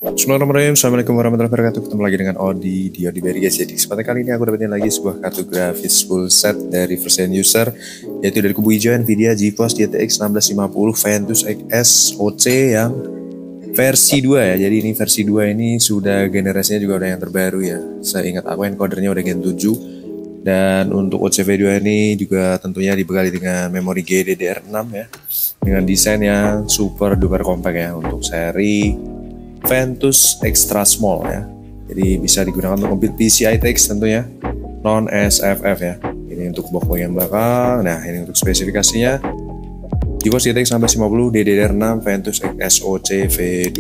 Bismillahirrahmanirrahim. Assalamualaikum warahmatullahi wabarakatuh. Ketemu lagi dengan Odi di Berry guys. Jadi kesempatan kali ini aku dapetin lagi sebuah kartu grafis full set dari first hand user, yaitu dari kubu hijau Nvidia GeForce GTX 1650 Ventus XS OC yang versi 2 ya. Jadi ini versi 2 ini sudah generasinya juga udah yang terbaru ya. Saya ingat aku encodernya udah Gen 7. Dan untuk OCV2 ini juga tentunya dibekali dengan memori GDDR6 ya, dengan desain yang super duper compact ya untuk seri Ventus Extra Small ya. Jadi bisa digunakan untuk mobil PCI Text tentunya, non SFF ya. Ini untuk box bagian belakang. Nah ini untuk spesifikasinya GeForce GTX 1650 DDR6 Ventus XSOC V2.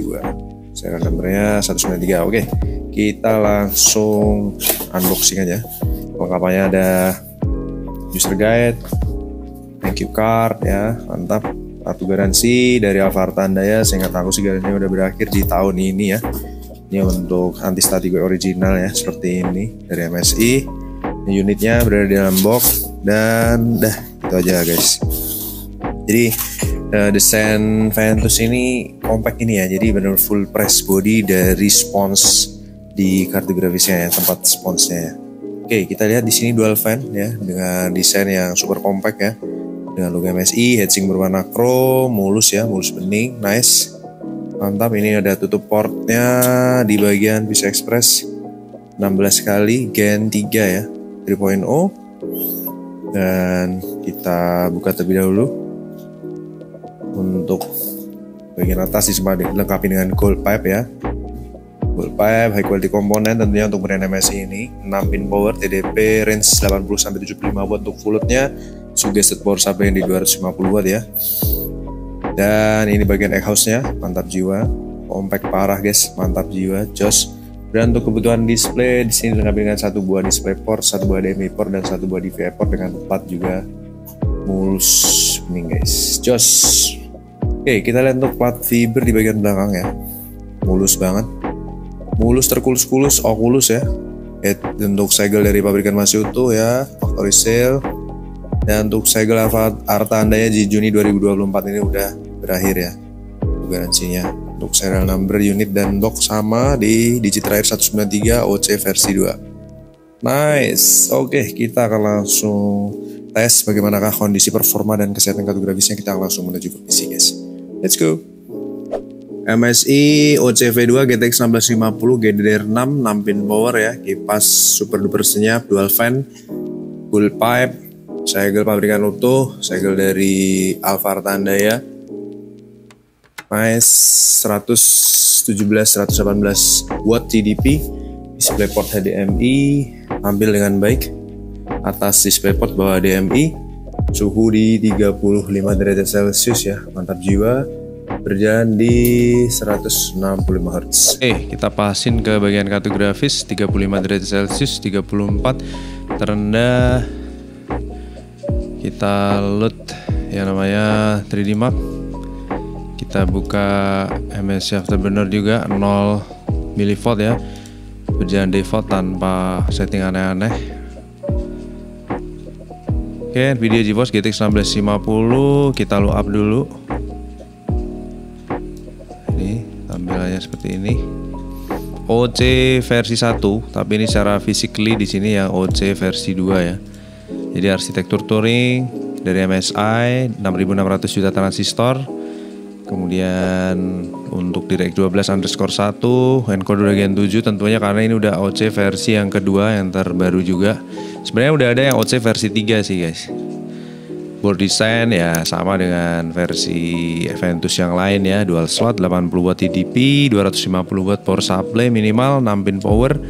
Serial numbernya 193. Oke, kita langsung unboxing aja. Lengkapannya ada user guide, thank you card ya, mantap. Kartu garansi dari Alvarta Andaya, seingat aku sih garansinya udah berakhir di tahun ini ya. Ini untuk anti static original ya, seperti ini dari MSI. Ini unitnya berada di dalam box dan dah itu aja guys. Jadi desain Ventus ini compact ini ya, jadi benar full press body dari spons di kartu grafisnya ya, tempat sponsnya ya. Oke, kita lihat di sini dual fan ya, dengan desain yang super compact ya, dengan logo MSI, heatsink berwarna chrome, mulus ya, mulus bening, nice, mantap. Ini ada tutup portnya di bagian PCI Express 16 kali Gen 3 ya, 3.0. Dan kita buka terlebih dahulu. Untuk bagian atas dilengkapi dengan gold pipe ya, gold pipe, high quality komponen tentunya untuk brand MSI ini. 6 pin power TDP, range 80-75 watt untuk full loadnya, suggested power supply yang di 250 watt ya. Dan ini bagian exhaust nya, mantap jiwa, compact parah guys, mantap jiwa, jos. Dan untuk kebutuhan display di sini dilengkapi dengan satu buah display port, satu buah HDMI port, dan satu buah DVI port dengan 4 juga mulus bening guys, jos. Oke, kita lihat untuk plat fiber di bagian belakang ya, mulus banget, mulus terkulus-kulus, Oculus ya. Untuk segel dari pabrikan masih utuh ya, factory sale. Dan untuk segel Alvarta Andaya di Juni 2024 ini udah berakhir ya garansinya. Untuk serial number, unit, dan box sama di digit terakhir 193 OC versi 2. Nice. Oke, kita akan langsung tes bagaimanakah kondisi performa dan kesehatan kartu grafisnya. Kita akan langsung menuju ke PC guys. Let's go. MSI OCV2 GTX 1650 GDDR6 6 pin power ya, kipas super duper senyap, dual fan, full pipe, segel pabrikan utuh, segel dari Alvarta Andaya, nice, 117-118 watt TDP, display port HDMI tampil dengan baik, atas display port bawah HDMI, suhu di 35 derajat Celcius ya, mantap jiwa. Berjalan di 165 Hz. Kita pasin ke bagian kartu grafis 35 derajat Celcius, 34 terendah. Kita load yang namanya 3D Mark. Kita buka MSI Afterburner juga 0 mV ya. Berjalan default tanpa setting aneh-aneh. Oke, Nvidia GeForce GTX 1650 kita load up dulu. Tampilannya seperti ini. OC versi 1, tapi ini secara physically di sini yang OC versi 2 ya. Jadi arsitektur Turing dari MSI 6600 juta transistor. Kemudian untuk Direct12_1 encoder Gen 7 tentunya, karena ini udah OC versi yang kedua yang terbaru juga. Sebenarnya udah ada yang OC versi 3 sih guys. Board design ya sama dengan versi Ventus yang lain ya, dual slot, 80 watt TDP, 250 watt power supply minimal, 6 pin power,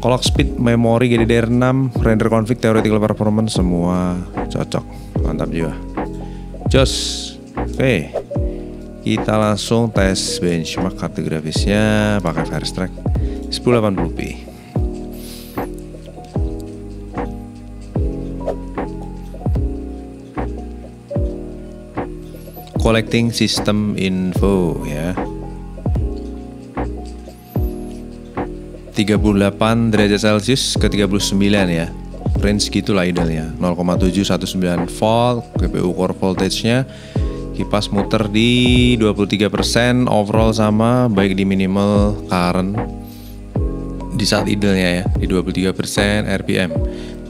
clock speed, memori GDDR6, render config, theoretical performance semua cocok, mantap juga, jos. Oke, kita langsung tes benchmark kartu grafisnya pakai Firestrike 1080p. Collecting system info ya, 38 derajat Celcius ke 39 ya, range gitulah idealnya, 0,719 volt, GPU core voltage nya Kipas muter di 23%, overall sama, baik di minimal current di saat idle-nya ya, di 23% RPM.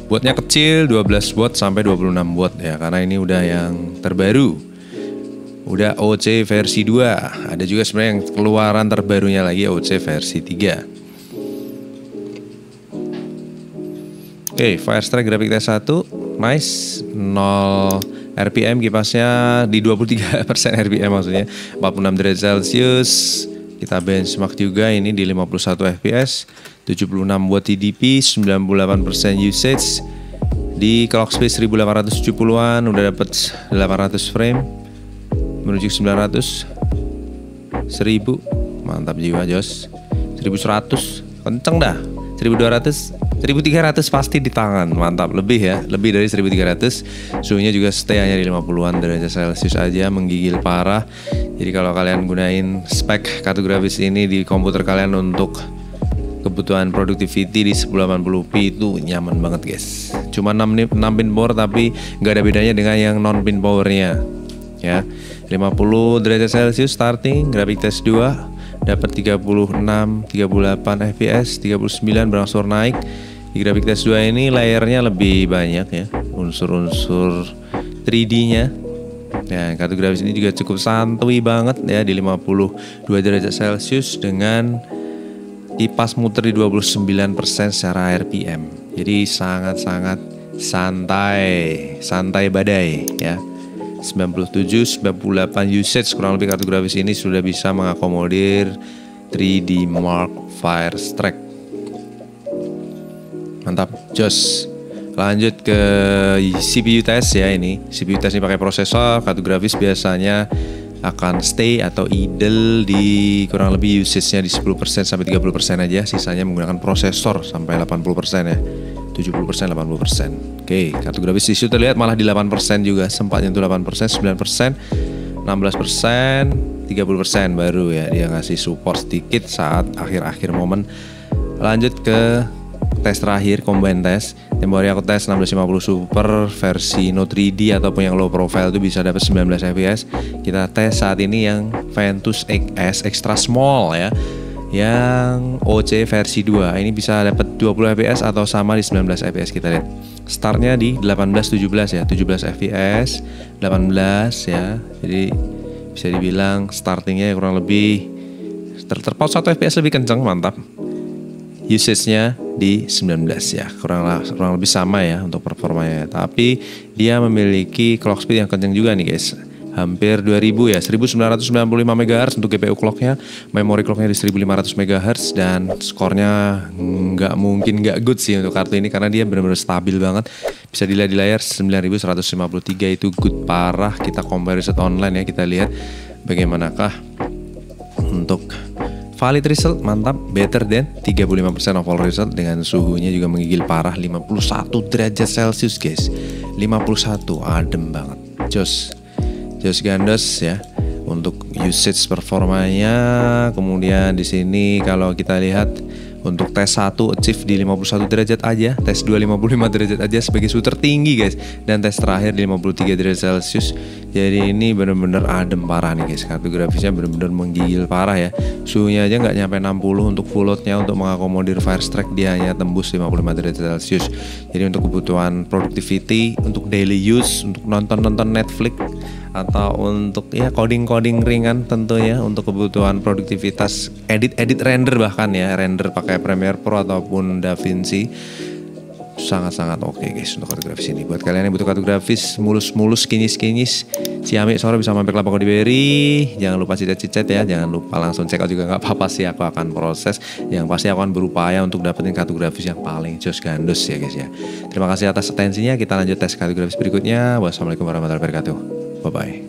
Wattnya kecil, 12 watt sampai 26 watt ya, karena ini udah yang terbaru. Udah OC versi 2. Ada juga sebenarnya yang keluaran terbarunya lagi, OC versi 3. Oke, Firestrike Graphic Test 1, nice, 0 RPM kipasnya di 23% RPM maksudnya, 46 derajat Celcius. Kita benchmark juga ini di 51 fps, 76 watt TDP, 98% usage. Di clock speed 1870-an udah dapet 800 frame menuju 900, 1000, mantap jiwa Jos. 1100, kenceng dah. 1200, 1300 pasti di tangan, mantap, lebih ya, lebih dari 1300. Suhunya juga stay hanya di 50-an derajat Celcius aja, menggigil parah. Jadi kalau kalian gunain spek kartu grafis ini di komputer kalian untuk kebutuhan productivity di 1080p itu nyaman banget guys. Cuma 6 pin power tapi nggak ada bedanya dengan yang non pin powernya ya. 50 derajat Celcius starting, Graphic Test 2 dapat 36, 38 fps, 39 berangsur naik. Di Graphic Test 2 ini layernya lebih banyak ya, unsur-unsur 3D-nya. Ya, kartu grafis ini juga cukup santuy banget ya di 52 derajat Celcius dengan kipas muter di 29% secara RPM. Jadi sangat-sangat santai badai ya. 97, 98 usage kurang lebih kartu grafis ini sudah bisa mengakomodir 3D Mark Firestrike. Mantap, jos. Lanjut ke CPU test ya ini. CPU test ini pakai prosesor, kartu grafis biasanya akan stay atau idle di kurang lebih usage-nya di 10% sampai 30% aja, sisanya menggunakan prosesor sampai 80% ya. 70%, 80%. Oke, kartu grafis isu terlihat malah di 8% juga, sempat nyentuh 8%, 9%, 16%, 30% baru ya dia ngasih support sedikit saat akhir-akhir momen. Lanjut ke tes terakhir, combine test. Tempo hari aku tes 1650 Super versi No 3D ataupun yang low profile itu bisa dapat 19 fps. Kita tes saat ini yang Ventus XS Extra Small ya, yang OC versi 2 ini bisa dapat 20 fps atau sama di 19 fps. Kita lihat startnya di 18-17 ya, 17 fps, 18 ya, jadi bisa dibilang startingnya kurang lebih terpaut 1 fps lebih kencang, mantap. Usage-nya di 19 ya, kurang lebih sama ya untuk performanya, tapi dia memiliki clock speed yang kencang juga nih guys, hampir 2000 ya, 1995 MHz untuk GPU clocknya, memory clocknya di 1500 MHz, dan skornya nggak mungkin nggak good sih untuk kartu ini karena dia benar-benar stabil banget. Bisa dilihat di layar 9153 itu good parah. Kita comparison online ya, kita lihat bagaimanakah untuk valid result, mantap, better than 35% overall result dengan suhunya juga menggigil parah 51 derajat Celcius guys. 51, adem banget. Jos gandos ya untuk usage performanya. Kemudian di sini kalau kita lihat untuk tes 1 achieve di 51 derajat aja, tes 2 55 derajat aja sebagai suhu tertinggi guys, dan tes terakhir di 53 derajat Celcius. Jadi ini bener-bener adem parah nih guys, kartu grafisnya bener-bener menggigil parah ya. Suhunya aja nggak nyampe 60 untuk full loadnya, untuk mengakomodir Firestrike dia hanya tembus 55 derajat Celcius. Jadi untuk kebutuhan productivity, untuk daily use, untuk nonton Netflix, atau untuk ya coding ringan tentunya, untuk kebutuhan produktivitas edit render bahkan ya, render pakai Premiere Pro ataupun DaVinci, sangat-sangat oke guys untuk kartu grafis ini. Buat kalian yang butuh kartu grafis mulus kinyis ciamik sore bisa mampir Kelapa Beri. Jangan lupa cicet ya, jangan lupa langsung check out juga nggak apa-apa sih, aku akan proses. Yang pasti aku akan berupaya untuk dapetin kartu grafis yang paling jos gandos ya guys ya. Terima kasih atas atensinya, kita lanjut tes kartu grafis berikutnya. Wassalamualaikum warahmatullahi wabarakatuh. Bye-bye.